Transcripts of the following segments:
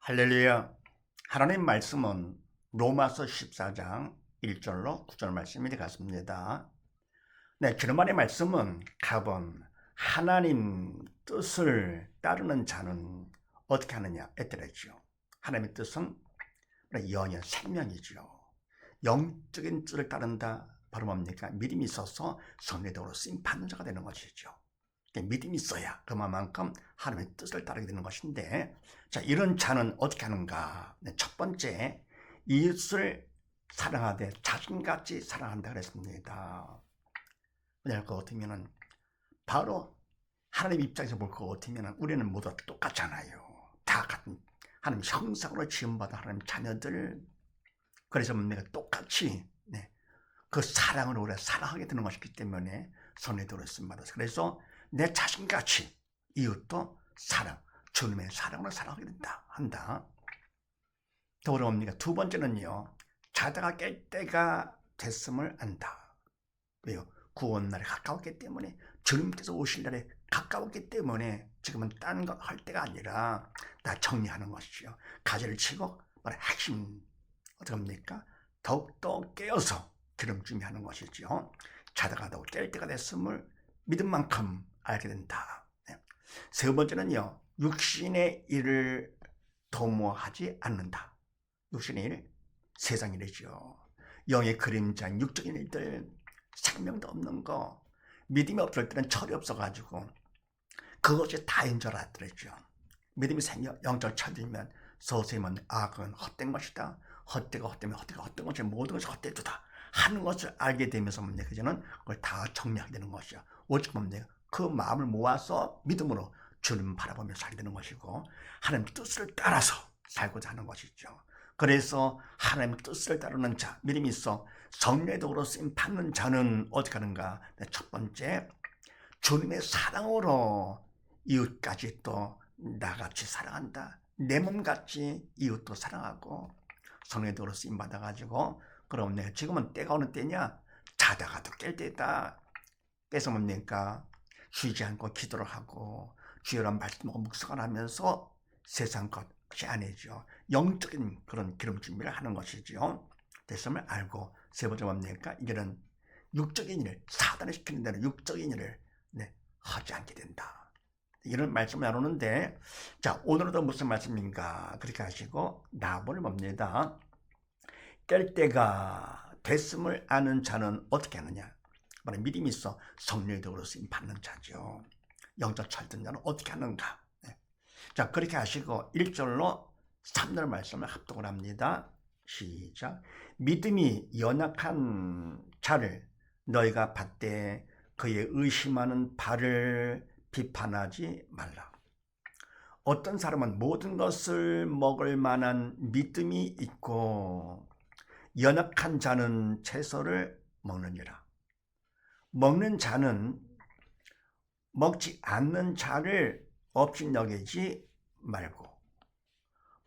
할렐루야. 하나님 말씀은 로마서 14장 1절로 9절 말씀이 되겠습니다. 네, 지난번의 말씀은 가본 하나님 뜻을 따르는 자는 어떻게 하느냐 했더랬죠. 하나님의 뜻은 영의 생명이죠. 영적인 뜻을 따른다. 바로 뭡니까? 믿음이 있어서 성례적으로 쓰임 받는 자가 되는 것이죠. 믿음이 있어야 그만큼 하나님의 뜻을 따르게 되는 것인데, 자, 이런 자는 어떻게 하는가? 네, 첫 번째, 이웃을 사랑하되 자신같이 사랑한다 그랬습니다. 왜냐하면 그거 같으면은 바로 하나님 입장에서 볼 것 같으면은 우리는 모두 똑같잖아요. 다 같은 하나님 형상으로 지음받은 하나님 자녀들. 그래서 우리가 똑같이 그 사랑을 우리가 사랑하게 되는 것이기 때문에 선례도로 쓰임받아서, 그래서 내 자신같이 이웃도 사랑, 주님의 사랑으로 사랑하게 한다. 더불어 옵니까? 두 번째는요, 자다가 깰 때가 됐음을 안다. 왜요? 구원날에 가까웠기 때문에, 주님께서 오실 날에 가까웠기 때문에 지금은 딴 거 할 때가 아니라 나 정리하는 것이죠. 가지를 치고 핵심 어떻게 합니까? 더욱더 깨어서 기름짐이 하는 것이죠. 자다가도 깰 때가 됐음을 믿은 만큼 알게 된다. 세 번째는요, 육신의 일을 도모하지 않는다. 육신의 일, 세상 일이죠. 영의 그림자인 육적인 일들, 생명도 없는 거, 믿음이 없을 때는 철이 없어가지고 그것이 다인 줄 알았더랬죠. 믿음이 생겨 영적 철들면 서서히만 그건 헛된 것이다. 헛되고 헛되면 헛되고 헛된 것이 모든 것이 헛되다 하는 것을 알게 되면서 그저는 그걸 다 정리하게 되는 것이죠. 오직 그 마음을 모아서 믿음으로 주님 바라보며 살게 되는 것이고, 하나님 뜻을 따라서 살고자 하는 것이죠. 그래서 하나님 뜻을 따르는 자, 믿음이 있어 성례적으로 쓰임 받는 자는 어떻게 하는가? 첫 번째, 주님의 사랑으로 이웃까지 또 나같이 사랑한다. 내 몸같이 이웃도 사랑하고 성례적으로 쓰임 받아가지고, 그럼 내가 지금은 때가 어느 때냐? 자다가도 깰 때다. 깨서 뭡니까? 쉬지 않고 기도를 하고 주여란 말씀하고 묵상을 하면서 세상 것이 아니죠. 영적인 그런 기름 준비를 하는 것이죠. 됐음을 알고, 세 번째 뭡니까? 이제는 육적인 일, 사단을 시키는 대로 육적인 일을 하지 않게 된다. 이런 말씀을 나누는데, 자, 오늘도 무슨 말씀인가? 그렇게 하시고 나보를 봅니다. 깰 때가 됐음을 아는 자는 어떻게 하느냐? 믿음이 있어 성령적으로 쓰임 받는 자죠. 영적 철든 자는 어떻게 하는가? 자, 그렇게 하시고 1절로 3절 말씀을 합독을 합니다. 시작. 믿음이 연약한 자를 너희가 받되 그의 의심하는 바를 비판하지 말라. 어떤 사람은 모든 것을 먹을 만한 믿음이 있고 연약한 자는 채소를 먹느니라. 먹는 자는 먹지 않는 자를 업신여기지 말고,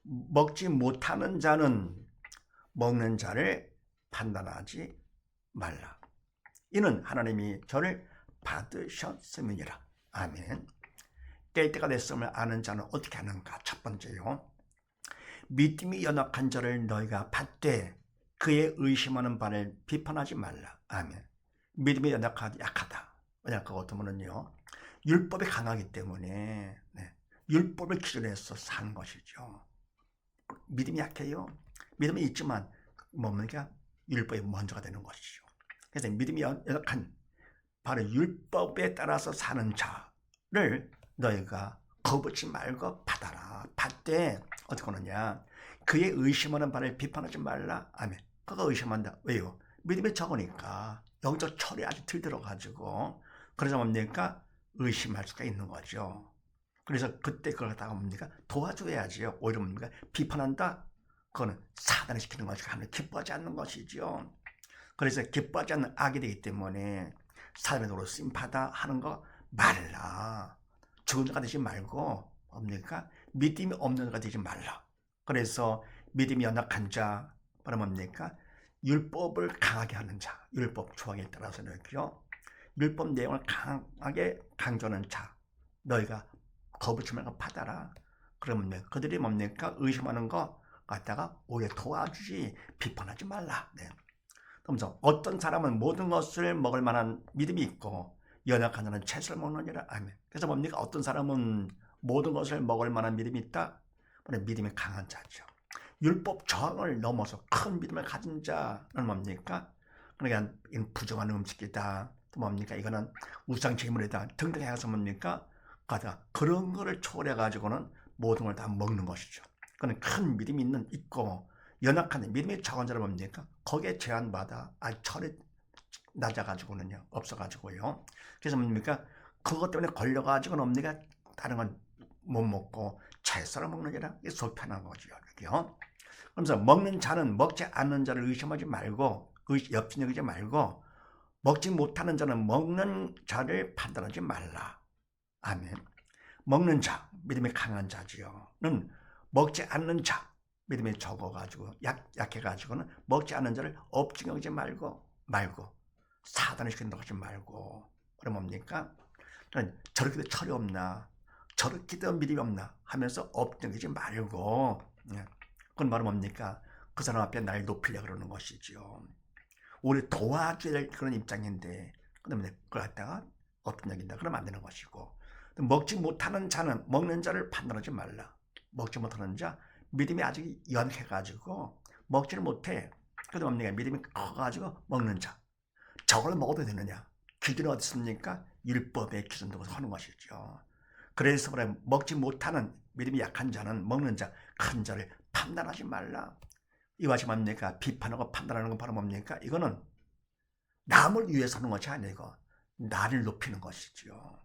먹지 못하는 자는 먹는 자를 판단하지 말라. 이는 하나님이 저를 받으셨음이니라. 아멘. 깰 때가 됐음을 아는 자는 어떻게 하는가? 첫 번째요, 믿음이 연약한 자를 너희가 받되 그의 의심하는 바를 비판하지 말라. 아멘. 믿음이 약하다. 왜냐, 그거 어떠면요, 율법이 강하기 때문에 율법을 기준으로 해서 사는 것이죠. 믿음이 약해요. 믿음이 있지만 뭡니까? 율법이 먼저가 되는 것이죠. 그래서 믿음이 연약한 바로 율법에 따라서 사는 자를 너희가 거부치 말고 받아라. 받되 어떻게 하느냐? 그의 의심하는 바를 비판하지 말라. 아멘. 그가 의심한다. 왜요? 믿음이 적으니까 영적 철이 아주 덜 들어가지고, 그래서 뭡니까? 의심할 수가 있는 거죠. 그래서 그때 그걸 갖다가 뭡니까? 도와줘야지요. 오히려 뭡니까? 비판한다? 그거는 사단을 시키는 것이고 하나님 기뻐하지 않는 것이죠. 그래서 기뻐하지 않는 악이 되기 때문에 사단의 도로 쓰임받아 하는 거 말라. 죽은 자가 되지 말고 뭡니까? 믿음이 없는 자가 되지 말라. 그래서 믿음이 연약한 자, 바로 뭡니까? 율법을 강하게 하는 자, 율법 조항에 따라서 이렇게요, 율법 내용을 강하게 강조하는 자, 너희가 거부치 말고 받아라. 그러면 그들이 뭡니까? 의심하는 거 갖다가 오히려 도와주지 비판하지 말라. 네. 그러면서 어떤 사람은 모든 것을 먹을 만한 믿음이 있고 연약한 자는 채소를 먹느니라. 아멘. 그래서 뭡니까? 어떤 사람은 모든 것을 먹을 만한 믿음이 있다. 믿음이 강한 자죠. 율법 저항을 넘어서 큰 믿음을 가진 자는 뭡니까? 그러니까 이건 부정한 음식이다. 또 뭡니까? 이거는 우상 제물이다. 등등 해서 뭡니까? 그런 거를 초월해 가지고는 모든 걸 다 먹는 것이죠. 그는 큰 믿음이 있고 연약한 믿음이 적은 자를 뭡니까? 거기에 제한받아 철이 낮아가지고는요 없어가지고요. 그래서 뭡니까? 그것 때문에 걸려가지고는 뭡니까? 다른 건 못 먹고 채소를 먹느니라. 이게 속 편한 거죠. 그죠? 그러면서 먹는 자는 먹지 않는 자를 의심하지 말고 엽진여기지 말고 먹지 못하는 자는 먹는 자를 판단하지 말라. 아멘. 먹는 자, 믿음이 강한 자지요는 먹지 않는 자, 믿음이 적어가지고 약해가지고는 먹지 않는 자를 업증여기지 말고 사단을 시킨다고 하지 말고. 그럼 뭡니까? 저렇게도 철이 없나, 저렇게도 믿음이 없나 하면서 업증여기지 말고. 그건 바로 뭡니까? 그 사람 앞에 날 높이려고 그러는 것이죠. 우리 도와줘야 될 그런 입장인데 그다음에 그걸 갖다가 업증여긴다 그러면 안 되는 것이고. 먹지 못하는 자는 먹는 자를 판단하지 말라. 먹지 못하는 자, 믿음이 아직 연해가지고 먹지를 못해. 그래도 뭡니까? 믿음이 커가지고 먹는 자. 저걸 먹어도 되느냐? 기준이 어디 있습니까? 율법의 기준 두고 하는 것이죠. 그래서 그래 먹지 못하는 믿음이 약한 자는 먹는 자, 큰 자를 판단하지 말라. 이와 같이 뭡니까? 비판하고 판단하는 건 바로 뭡니까? 이거는 남을 위해서 하는 것이 아니고 나를 높이는 것이죠.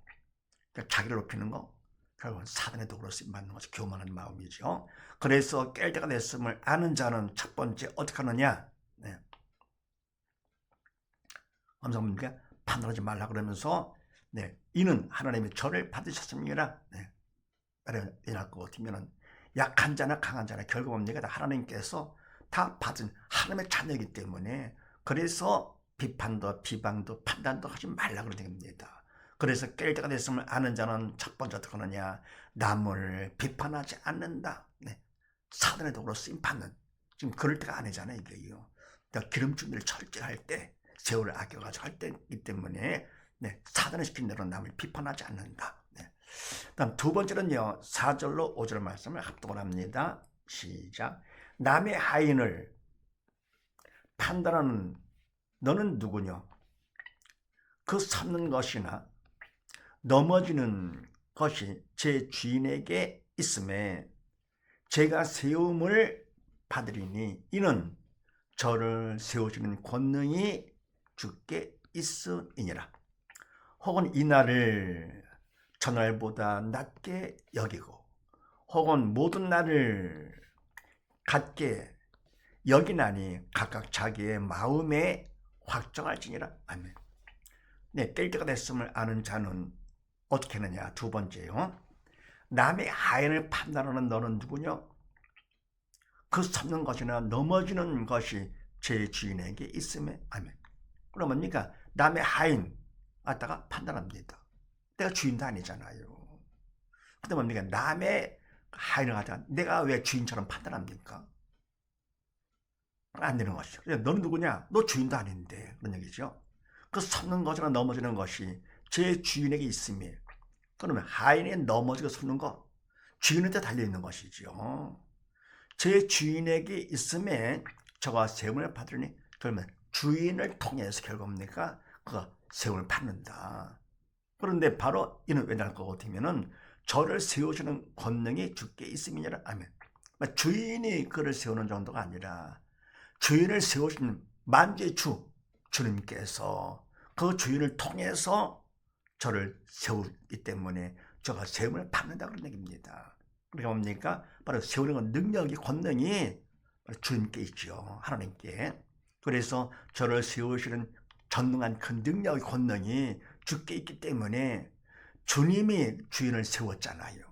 그러니까 자기를 높이는 거, 결국은 사단의 도구로 쓰임받는 것이 교만한 마음이죠. 그래서 깰 때가 됐음을 아는 자는 첫 번째 어떻게 하느냐? 네. 뭡니까? 판단하지 말라 그러면서 네. 이는 하나님의 저를 받으셨습니다. 네. 이랄 것 같으면 약한 자나 강한 자나 결국 뭡니까? 하나님께서 다 받은 하나님의 자녀이기 때문에 그래서 비판도 비방도 판단도 하지 말라 그러는 겁니다. 그래서 깰 때가 됐음을 아는 자는 첫 번째 어떻게 하느냐? 남을 비판하지 않는다. 네. 사단의 도구로 쓰임받는 지금 그럴 때가 아니잖아요. 이게요. 그러니까 기름준비를 철저히 할 때 세월을 아껴가지고 할 때이기 때문에 네. 사단을 시킨 대로 남을 비판하지 않는다. 네. 다음 두 번째는요. 4절로 5절 말씀을 합독을 합니다. 시작. 남의 하인을 판단하는 너는 누구냐? 그 섰는 것이나 넘어지는 것이 제 주인에게 있음에 제가 세움을 받으리니 이는 저를 세우시는 권능이 주께 있으니라. 혹은 이 날을 전날보다 낮게 여기고 혹은 모든 날을 같게 여기나니 각각 자기의 마음에 확정할지니라. 아멘. 네, 깰 때가 됐음을 아는 자는 어떻게 하느냐? 두 번째요. 남의 하인을 판단하는 너는 누구냐? 그 섰는 것이나 넘어지는 것이 제 주인에게 있음에. 아멘. 그럼 뭡니까? 남의 하인 갖다가 판단합니다. 내가 주인도 아니잖아요. 근데 뭡니까? 남의 하인을 갖다가 내가 왜 주인처럼 판단합니까? 안 되는 것이죠. 너는 누구냐? 너 주인도 아닌데. 그런 얘기죠. 그 섰는 것이나 넘어지는 것이 제 주인에게 있음에. 그러면 하인이 넘어지고 서는 거 주인한테 달려있는 것이죠. 제 주인에게 있음에 저가 세움을 받으니 그러면 주인을 통해서 결국 뭡니까? 그가 세움을 받는다. 그런데 바로 이는 왜 날 것 같으면은 저를 세우시는 권능이 주께 있음이니라. 아멘. 주인이 그를 세우는 정도가 아니라 주인을 세우시는 만주의 주님께서 그 주인을 통해서 저를 세우기 때문에 저가 세움을 받는다 그런 얘기입니다. 그러니까 뭡니까? 바로 세우는 건 능력이 권능이 주님께 있죠. 하나님께. 그래서 저를 세우시는 전능한 그 능력의 권능이 주께 있기 때문에 주님이 주인을 세웠잖아요.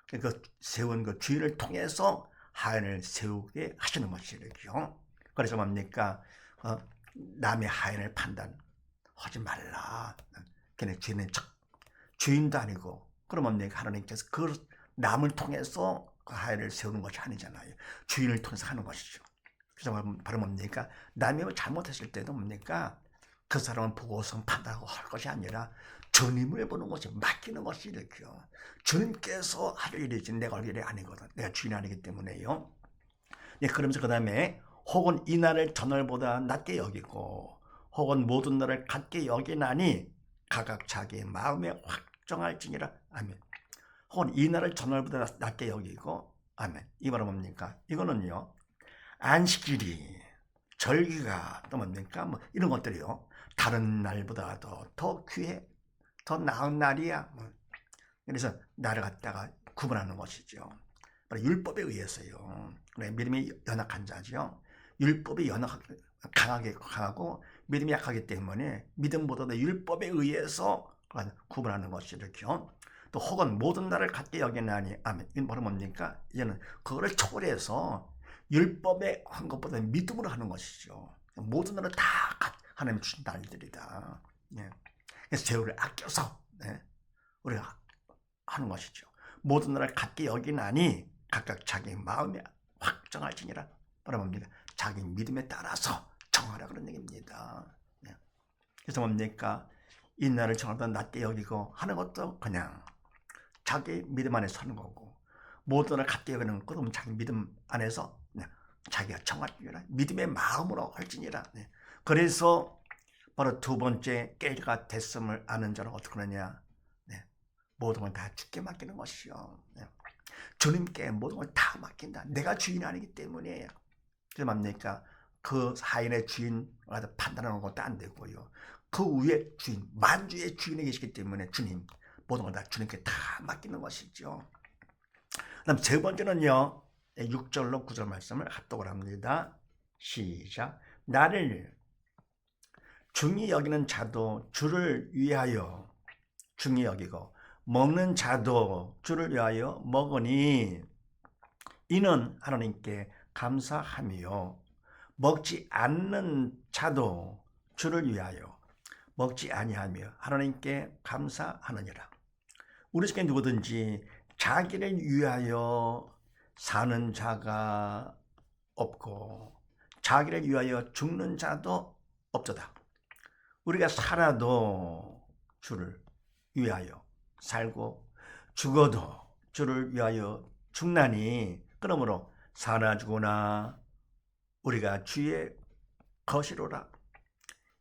그러니까 세운 그 주인을 통해서 하인을 세우게 하시는 것이죠. 그래서 뭡니까? 남의 하인을 판단하지 말라. 걔네 주인은 주인도 아니고 그럼 뭡니까? 하나님께서 그 남을 통해서 그 하야를 세우는 것이 아니잖아요. 주인을 통해서 하는 것이죠. 그래서 바로 뭡니까? 남이 잘못했을 때도 뭡니까? 그 사람을 보고서 판단하고 할 것이 아니라 주님을 보는 것이, 맡기는 것이 이렇게요. 주님께서 할 일이지 내가 할 일이 아니거든. 내가 주인이 아니기 때문에요. 네, 그러면서 그 다음에 혹은 이 날을 저날보다 낮게 여기고 혹은 모든 날을 같게 여기나니 각각 자기의 마음에 확정할지니라. 아멘. 혹은 이 날을 저날보다 낮게 여기고, 아멘. 이 말은 뭡니까? 이거는요, 안식일이, 절기가 또 뭡니까? 뭐 이런 것들이요, 다른 날보다 더 귀해, 더 나은 날이야. 그래서 나를 갖다가 구분하는 것이죠. 율법에 의해서요. 믿음이 연약한 자죠. 율법이 강하고 믿음이 약하기 때문에 믿음보다도 율법에 의해서 구분하는 것이 이렇게요. 또 혹은 모든 날을 같게 여기나니, 아멘. 이건 바로 뭡니까? 이제는 그거를 초월해서 율법에 한 것보다 믿음으로 하는 것이죠. 모든 날을 다 하나님 주신 날들이다. 예. 그래서 재물을 아껴서 우리가 하는 것이죠. 모든 날을 같게 여기나니 각각 자기 마음에 확정할지니라. 바로 뭡니까? 자기 믿음에 따라서 정하라 그런 얘기입니다. 그래서 뭡니까? 이 날을 정하다 낮게 여기고 하는 것도 그냥 자기 믿음 안에 서는 거고, 모든 날을 같게 여기는 것도 자기 믿음 안에서 자기가 정할지니라. 믿음의 마음으로 할지니라. 그래서 바로 두 번째 깨가 됐음을 아는 자는 어떻게 하느냐? 모든 걸 다 주께 맡기는 것이요. 주님께 모든 걸 다 맡긴다. 내가 주인이 아니기 때문에. 그래서 뭡니까? 그 하인의 주인 판단하는 것도 안 되고요. 그 위에 주인, 만주의 주인이 계시기 때문에 주님, 모든 걸 다 주님께 다 맡기는 것이죠. 그 다음 세 번째는요, 6절로 9절 말씀을 합독을 합니다. 시작. 나를 중히 여기는 자도 주를 위하여 중히 여기고 먹는 자도 주를 위하여 먹으니 이는 하나님께 감사하며 먹지 않는 자도 주를 위하여 먹지 아니하며 하나님께 감사하느니라. 우리 중에 누구든지 자기를 위하여 사는 자가 없고 자기를 위하여 죽는 자도 없도다. 우리가 살아도 주를 위하여 살고 죽어도 주를 위하여 죽나니 그러므로 사나 죽으나 우리가 주의 것이로라.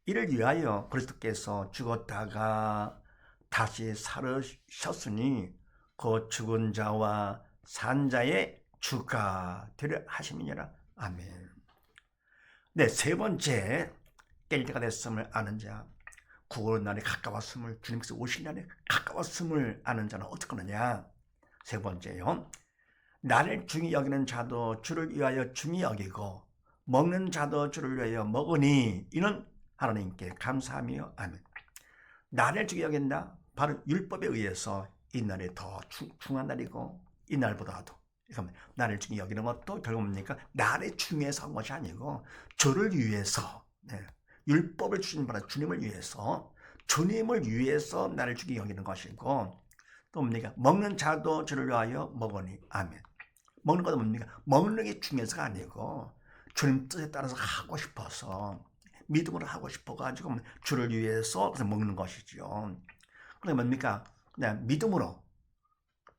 이를 위하여 그리스도께서 죽었다가 다시 살으셨으니 그 죽은 자와 산 자의 주가 되려 하심이니라. 아멘. 네, 세 번째 깰 때가 됐음을 아는 자, 구원의 날이 가까웠음을, 주님께서 오실 날이 가까웠음을 아는 자는 어떻게 하느냐? 세 번째요, 나를 중히 여기는 자도 주를 위하여 중히 여기고 먹는 자도 주를 위하여 먹으니 이는 하나님께 감사하며. 아멘. 나를 중히 여긴다. 바로 율법에 의해서 이 날이 더 중요한 날이고 이 날보다도 나를 중히 여기는 것도 결국 뭡니까? 나를 중요해서 한 것이 아니고 주를 위해서, 율법을 주신 바로 주님을 위해서, 주님을 위해서 나를 중히 여기는 것이고, 또 뭡니까? 먹는 자도 주를 위하여 먹으니. 아멘. 먹는 것도 뭡니까? 먹는 게 중요해서가 아니고 주님 뜻에 따라서 하고 싶어서, 믿음으로 하고 싶어가지고 주를 위해서 그래서 먹는 것이죠. 그게 뭡니까? 그냥 믿음으로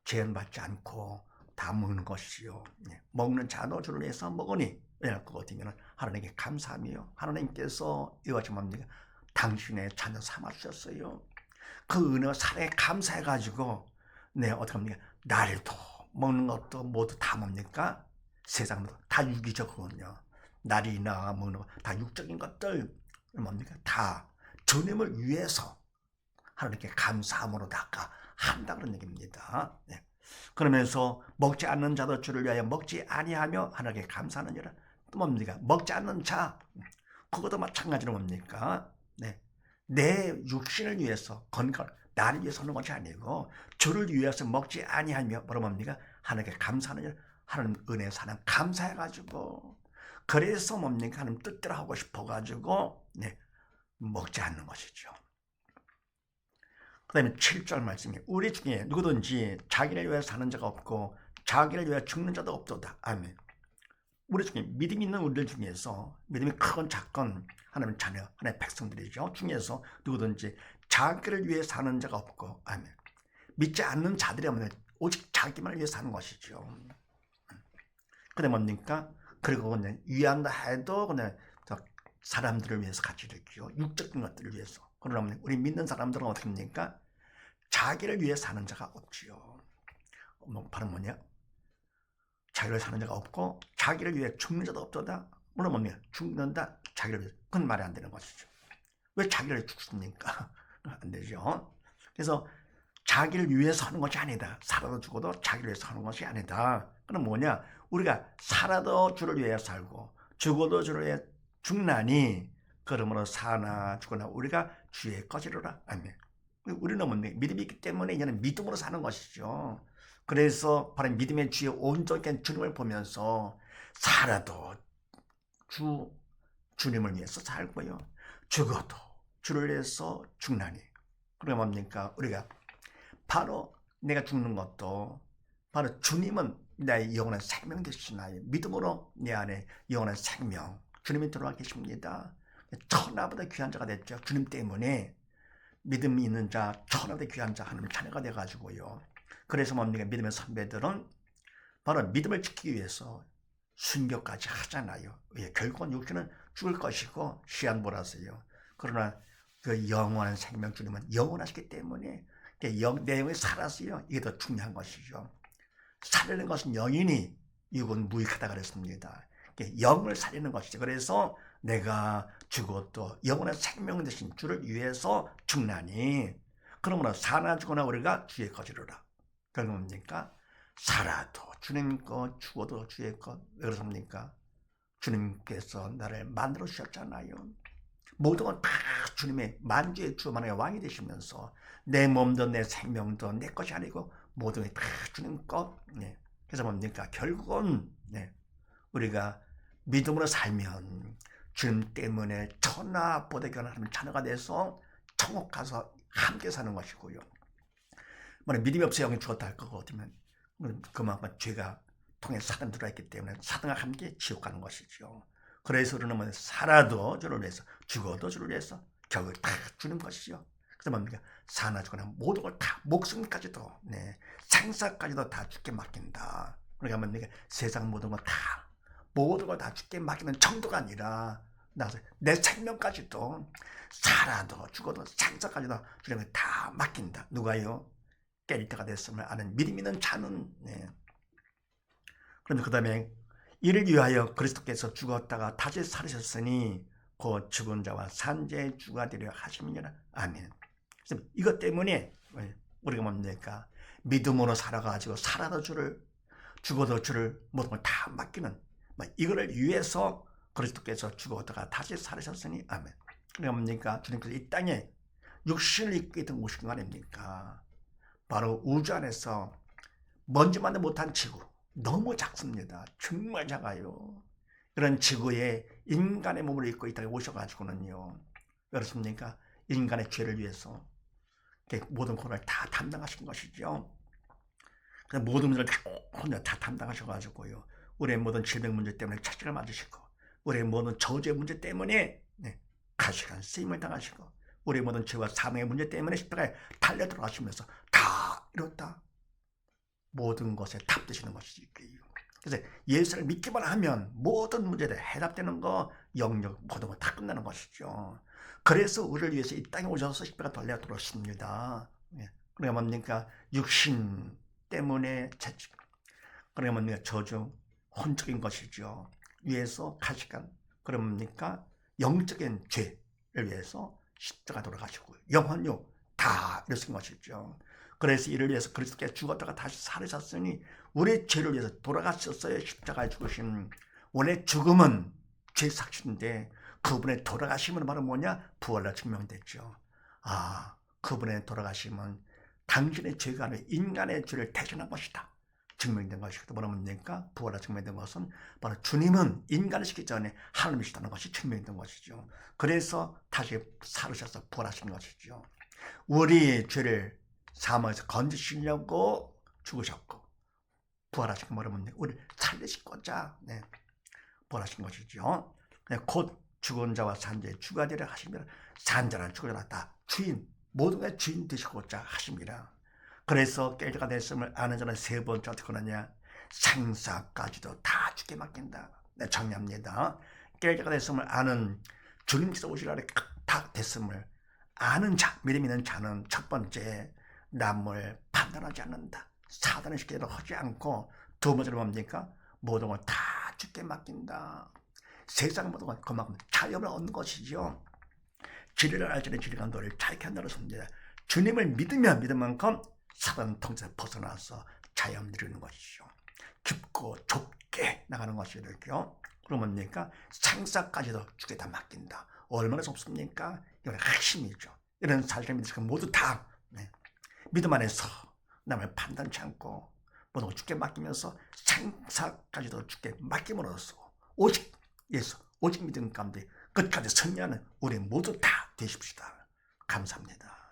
제한받지 않고 다 먹는 것이요. 먹는 자도 주를 위해서 먹으니 왜냐하면 그거 되면 하나님께 감사하며 하나님께서 이것이 뭡니까? 당신의 자녀 삼아주셨어요. 그 은혜와 사랑에 감사해가지고 어떻게 합니까? 날도 먹는 것도 모두 다 뭡니까? 세상으로 다 유기적이군요. 날이나 먹는 것 다 육적인 것들 뭡니까? 다 주님을 위해서 하나님께 감사함으로 닦아 한다 그런 얘기입니다. 그러면서 먹지 않는 자도 주를 위하여 먹지 아니하며 하나님께 감사하느니라. 또 뭡니까? 먹지 않는 자, 그것도 마찬가지로 뭡니까? 내 육신을 위해서 건강, 나를 위해서 하는 것이 아니고 주를 위해서 먹지 아니하며 뭐라 뭡니까? 하나님께 감사하느니라. 하나님 은혜 사랑 감사해가지고 그래서 뭡니까? 하나님 뜻대로 하고 싶어가지고 먹지 않는 것이죠. 그 다음에 7절 말씀이 우리 중에 누구든지 자기를 위해 사는 자가 없고 자기를 위해 죽는 자도 없도다. 아멘. 우리 중에 믿음 있는 우리들 중에서 믿음이 크건 작건 하나님 자녀, 하나님의 백성들이죠. 중에서 누구든지 자기를 위해 사는 자가 없고 아멘. 믿지 않는 자들이라면 오직 자기만을 위해 사는 것이죠. 근데 뭡니까? 그리고 그냥 위한다 해도 그냥 사람들을 위해서 같이 이렇게요. 육적인 것들을 위해서. 그러면 우리 믿는 사람들은 어떻게 합니까? 자기를 위해 사는 자가 없지요. 바로 뭐냐? 자기를 사는 자가 없고 자기를 위해 죽는 자도 없도다. 물론 뭡니까? 죽는다. 자기를 위해. 그건 말이 안 되는 것이죠. 왜 자기를 위해 죽습니까? 안 되죠. 그래서 자기를 위해서 하는 것이 아니다. 살아도 죽어도 자기를 위해서 하는 것이 아니다. 그럼 뭐냐? 우리가 살아도 주를 위해 살고 죽어도 주를 위해 죽나니 그러므로 사나 죽거나 우리가 주의 것이로라. 아멘. 우리는 뭡니까? 믿음이 있기 때문에 이제는 믿음으로 사는 것이죠. 그래서 바로 믿음의 주의 온전히 주님을 보면서 살아도 주님을 위해서 살고요. 죽어도 주를 위해서 죽나니. 그게 뭡니까? 우리가 바로 내가 죽는 것도 바로 주님은 나의 영원한 생명 되시나요? 믿음으로 내 안에 영원한 생명 주님이 들어와 계십니다. 천하보다 귀한 자가 됐죠. 주님 때문에 믿음이 있는 자, 천하보다 귀한 자 하나님 자녀가 돼가지고요. 그래서 뭡니까? 믿음의 선배들은 바로 믿음을 지키기 위해서 순교까지 하잖아요. 예, 결국은 육신은 죽을 것이고 시한보라서요. 그러나 그 영원한 생명 주님은 영원하시기 때문에 내 영이 살아서요. 이게 더 중요한 것이죠. 살리는 것은 영이니 육은 무익하다 그랬습니다. 영을 살리는 것이죠. 그래서 내가 죽어도 영원한 생명 되신 주를 위해서 죽나니 그러므로 사나 죽거나 우리가 주의 것이로라. 결국 뭡니까? 살아도 주님 것, 죽어도 주의 것. 왜 그렇습니까? 주님께서 나를 만들어 주셨잖아요. 모든 건 다 주님의 만주의 주만의 왕이 되시면서 내 몸도 내 생명도 내 것이 아니고 모든 게 다 주님 것. 네. 그래서 뭡니까? 결국은 우리가 믿음으로 살면 주님 때문에 천하보다 귀한 자녀가 돼서 천국 가서 함께 사는 것이고요. 믿음이 없어 영이 죽었다 할 거거든요. 그만큼 죄가 통해 사단 들어있기 때문에 사단과 함께 지옥 가는 것이죠. 그래서 우리는 살아도 주를 위해서 죽어도 주를 위해서 결국 다 주는 것이죠. 그래서 뭡니까? 사나 죽거나 모든 걸 다 목숨까지도 생사까지도 다 주께 맡긴다. 그러니까 뭡니까? 세상 모든 걸 다 모든 걸 다 주께 맡기는 정도가 아니라 내 생명까지도 살아도 죽어도 생사까지도 주님께 다 맡긴다. 누가요? 깨질 때가 됐음을 아는 믿음 있는 자는 그런데 그 다음에 이를 위하여 그리스도께서 죽었다가 다시 살으셨으니 곧 죽은 자와 산 자의 주가 되려 하심이니라. 아멘. 그래서 이것 때문에 우리가 뭡니까? 믿음으로 살아가지고 살아도 주를 죽어도 주를 모든 걸 다 맡기는 이거를 위해서 그리스도께서 죽었다가 다시 살으셨으니 아멘. 그러니까 뭡니까? 주님께서 이 땅에 육신을 입고 있던 오신 거 아닙니까? 바로 우주 안에서 먼지만도 못한 지구 너무 작습니다. 정말 작아요. 그런 지구에 인간의 몸을 입고 이 땅에 오셔가지고는요. 그렇습니까? 인간의 죄를 위해서 모든 고난을 다 담당하신 것이죠. 모든 문제를 혼자 다 담당하셔가지고요. 우리의 모든 질병 문제 때문에 차지를 맞으시고 우리의 모든 저주의 문제 때문에 가시간 쓰임을 당하시고 우리의 모든 죄와 사망의 문제 때문에 십자가에 달려 들어가시면서 다 이뤘다. 모든 것에 답 되시는 것이지. 그래서 예수를 믿기만 하면 모든 문제들 해답되는 거 영역 모든 거 다 끝나는 것이죠. 그래서 우리를 위해서 이 땅에 오셔서 십자가 달려 들어오십니다. 그러니까 뭡니까? 육신 때문에 채찍. 그러니까 뭡니까? 저주 혼적인 것이죠. 위해서 가시간. 그러면 뭡니까? 영적인 죄를 위해서 십자가 돌아가시고 영혼요 다 이루신 것이죠. 그래서 이를 위해서 그리스도께서 죽었다가 다시 살으셨으니 우리의 죄를 위해서 돌아가셨어요. 십자가에 죽으신 원래 죽음은 죄 삭신데 그분의 돌아가심은 바로 뭐냐? 부활로 증명됐죠. 아, 그분의 돌아가심은 당신의 죄가 아니라 인간의 죄를 대신한 것이다. 증명된 것이고 뭐라 뭡니까? 부활로 증명된 것은 바로 주님은 인간을 시키기 전에 하나님이시다는 것이 증명된 것이죠. 그래서 다시 살으셔서 부활하신 것이죠. 우리 죄를 사망에서 건지시려고 죽으셨고 부활하신 거 뭐라면 우리 살리시고자 부활하신 것이죠. 곧 죽은 자와 산 자의 주가 되려 하시며 산 자는 죽으라 다 주인 모든 게 주인 되시고자 하십니다. 그래서 깨자가 됐음을 아는 자는 세 번째 어떻게 하느냐 생사까지도 다 주께 맡긴다. 정리합니다. 깨자가 됐음을 아는 주님께서 오시라 다 됐음을 아는 자, 믿음 있는 자는 첫 번째 남을 판단하지 않는다. 사단의 시키대로 하지 않고 두 번째로 뭡니까? 모든 걸 다 주께 맡긴다. 세상 모든 건 그만큼 자유를 얻는 것이죠. 진리를 알지는 진리가 너를 자유케 한다는 것입니다. 주님을 믿으면 믿은 만큼 사단 통제에서 벗어나서 자유 누리는 것이죠. 깊고 좁게 나가는 것이죠. 그러면 뭡니까? 생사까지도 주께 다 맡긴다. 얼마나 좁습니까? 이건 핵심이죠. 이런 사실을 믿으시고 모두 다 믿음 안에서 남을 판단치 않고 모든 걸 주께 맡기면서 생사까지도 주께 맡김으로써 오직 예수, 오직 믿음 가운데 끝까지 승리하는 우리 모두 다 되십시다. 감사합니다.